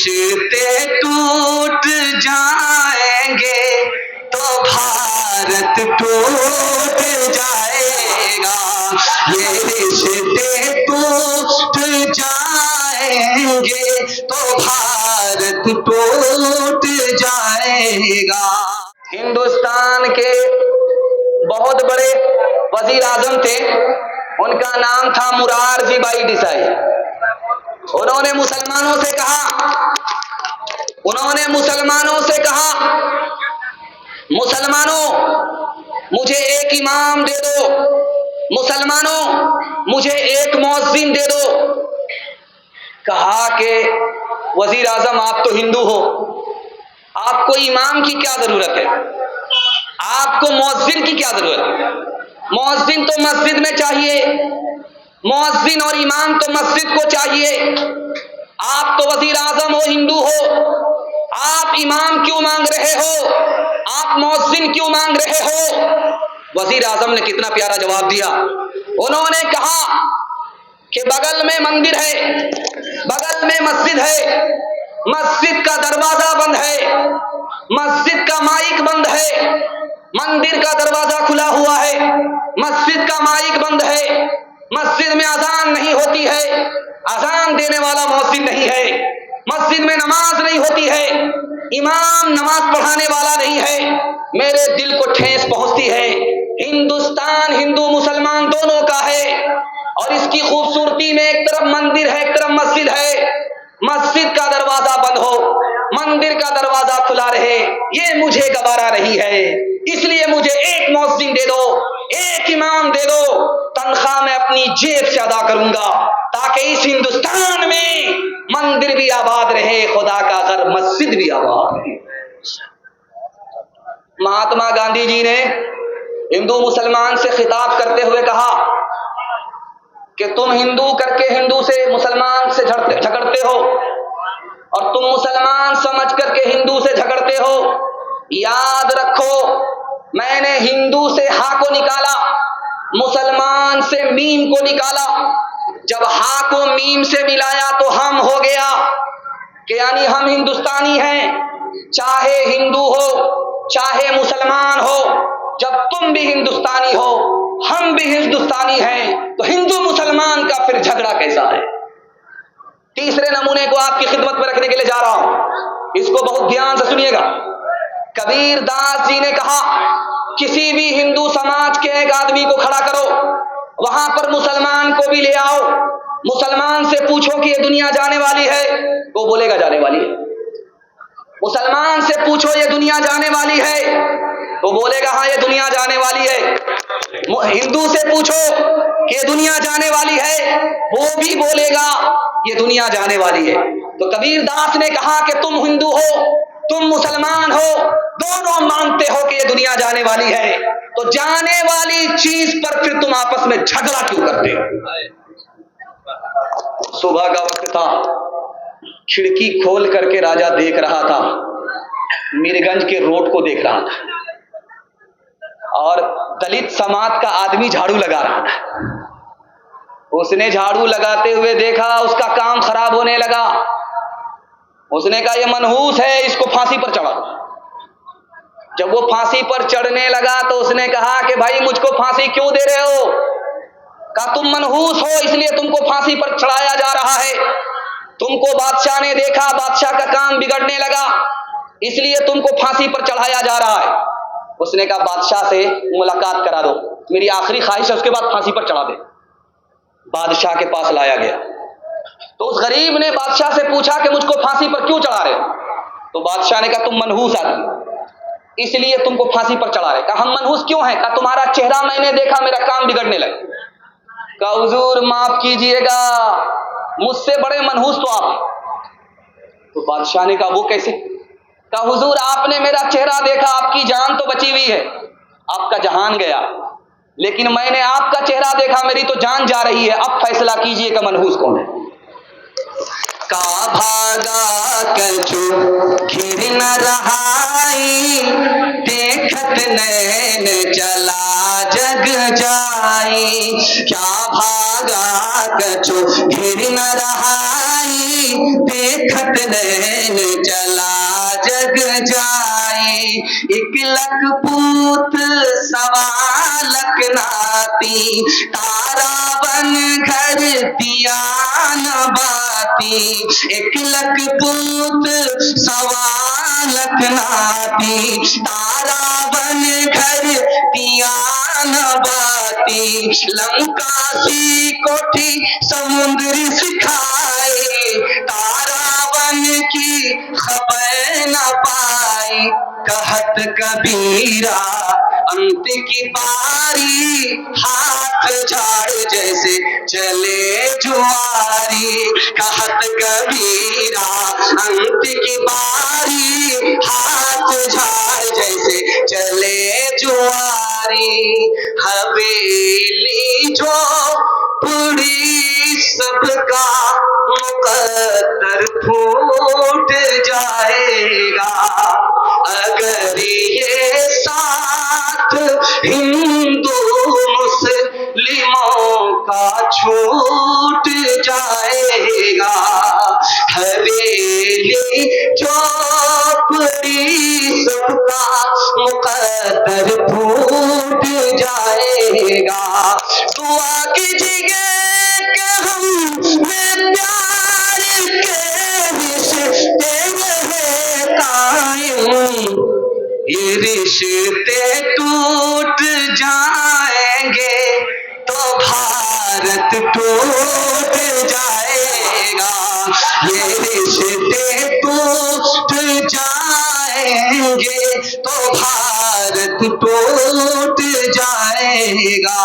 रिश्ते टूट जाएंगे तो भारत टूट जाएगा। ये रिश्ते टूट जाएंगे तो भारत टूट जाएगा। हिंदुस्तान के बहुत बड़े वजीर आजम थे, उनका नाम था मुरारजी भाई देसाई। उन्होंने मुसलमानों से कहा, मुसलमानों मुझे एक इमाम दे दो, मुसलमानों मुझे एक मुअज्जिन दे दो। कहा कि वजीर आजम आप तो हिंदू हो, आपको इमाम की क्या जरूरत है, आपको मुअज्जिन की क्या जरूरत है? मुअज्जिन तो मस्जिद में चाहिए, मुअज्जिन और इमाम तो मस्जिद को चाहिए। आप तो वजीर आजम हो, हिंदू हो, आप इमाम क्यों मांग रहे हो, आप मुअज्जिन क्यों मांग रहे हो? वजीर आजम ने कितना प्यारा जवाब दिया। उन्होंने कहा कि बगल में मंदिर है, बगल में मस्जिद है, मस्जिद का दरवाजा बंद है, मस्जिद का माइक बंद है, मंदिर का दरवाजा खुला हुआ है, मस्जिद का माइक बंद है, मस्जिद में अजान नहीं होती है, अजान देने वाला मुअज्जिन नहीं है, मस्जिद में नमाज नहीं होती है, इमाम नमाज पढ़ाने वाला नहीं है। मेरे दिल को ठेस पहुंचती है। हिंदुस्तान हिंदू मुसलमान दोनों का है और इसकी खूबसूरती में एक तरफ मंदिर है, एक तरफ मस्जिद है। मस्जिद का दरवाजा बंद हो, मंदिर का दरवाजा खुला रहे, ये मुझे गवारा नहीं है। इसलिए मुझे एक मुअज्जिन दे दो, एक इमाम दे दो, तनख्वाह मैं अपनी जेब से अदा करूंगा, ताकि इस हिंदुस्तान में मंदिर भी आबाद रहे, खुदा का घर मस्जिद भी आबाद रहे। महात्मा गांधी जी ने हिंदू मुसलमान से खिताब करते हुए कहा कि तुम हिंदू करके हिंदू से मुसलमान से झगड़ते हो और तुम मुसलमान समझ करके हिंदू से झगड़ते हो। याद रखो, मैंने हिंदू से हा को निकाला, मुसलमान से मीम को निकाला। जब हा को मीम से मिलाया तो हम हो गया कि यानी हम हिंदुस्तानी हैं, चाहे हिंदू हो चाहे मुसलमान हो। जब तुम भी हिंदुस्तानी हो, हम भी हिंदुस्तानी हैं, तो हिंदू मुसलमान का फिर झगड़ा कैसा है? तीसरे नमूने को आपकी खिदमत में रखने के लिए जा रहा हूं, इसको बहुत ध्यान से सुनिएगा। कबीर दास जी ने कहा, किसी भी हिंदू समाज के एक आदमी को खड़ा करो, वहां पर मुसलमान को भी ले आओ, मुसलमान से पूछो कि ये दुनिया जाने वाली है, वो बोलेगा जाने वाली है। मुसलमान से पूछो ये दुनिया जाने वाली है, वो बोलेगा हाँ ये दुनिया जाने वाली है। हिंदू से पूछो कि ये दुनिया जाने वाली है, वो भी बोलेगा ये दुनिया जाने वाली है। तो कबीर दास ने कहा कि तुम हिंदू हो, तुम मुसलमान हो, दोनों मानते हो कि ये दुनिया जाने वाली है, तो जाने वाली चीज पर फिर तुम आपस में झगड़ा क्यों करते हो? सुबह का वक्त था, खिड़की खोल करके राजा देख रहा था, मीरगंज के रोड को देख रहा था और दलित समाज का आदमी झाड़ू लगा रहा था। उसने झाड़ू लगाते हुए देखा, उसका काम खराब होने लगा। उसने कहा ये मनहूस है, इसको फांसी पर चढ़ा। जब वो फांसी पर चढ़ने लगा तो उसने कहा कि भाई मुझको फांसी क्यों दे रहे हो? कहा तुम मनहूस हो इसलिए तुमको फांसी पर चढ़ाया जा रहा है। तुमको बादशाह ने देखा, बादशाह का काम बिगड़ने लगा, इसलिए तुमको फांसी पर चढ़ाया जा रहा है। उसने कहा बादशाह से मुलाकात करा दो, मेरी आखिरी ख्वाहिश है, उसके बाद फांसी पर चढ़ा दे। बादशाह के पास लाया गया तो उस गरीब ने बादशाह से पूछा कि मुझको फांसी पर क्यों चढ़ा रहे हो? तो बादशाह ने कहा तुम मनहूस आदमी, इसलिए तुमको फांसी पर चढ़ा रहे। कहा हम मनहूस क्यों हैं? कहा तुम्हारा चेहरा मैंने देखा, मेरा काम बिगड़ने लगा। कहा हुजूर माफ कीजिएगा, मुझसे बड़े मनहूस तो आप। तो बादशाह ने कहा वो कैसे? कहा हुजूर आपने मेरा चेहरा देखा, आपकी जान तो बची हुई है, आपका जहान गया, लेकिन मैंने आपका चेहरा देखा, मेरी तो जान जा रही है। अब फैसला कीजिए कि मनहूस कौन है? का भागा कछु घिर न रहाई, देखत नैन चला जग जाई। क्या भागा कछु घिर न रहाई, देखत नैन चला जग जाए। एक लख पूत सवा लख नाती, तारा बन घर दिया न बाती। एक लख पूत सवा लख नाती, तारा बन घर दिया न बाती। लंका सी कोठी समुद्र सिखाए, तारा बन की खबर न पाई। कहत कबीरा अंत की बारी, हाथ झाड़ जैसे चले जुआरी। कहत कबीरा अंत की बारी, हाथ झाड़ जैसे चले जुआरी। हवेली जो पूरी सबका मुकद्दर फूट जाएगा। अगर ये साथ हिंदू मुस्लिमों का छूट जाएगा। हवेली चौपड़ी सबका मुकद्दर फूट जाएगा। दुआ कीजिए कि हम में प्यार के रिश्ते रहे कायम। ये रिश्ते टूट जाएंगे तो भारत टूट जाएगा। ये रिश्ते टूट जाएंगे तो भारत टूट जाएगा।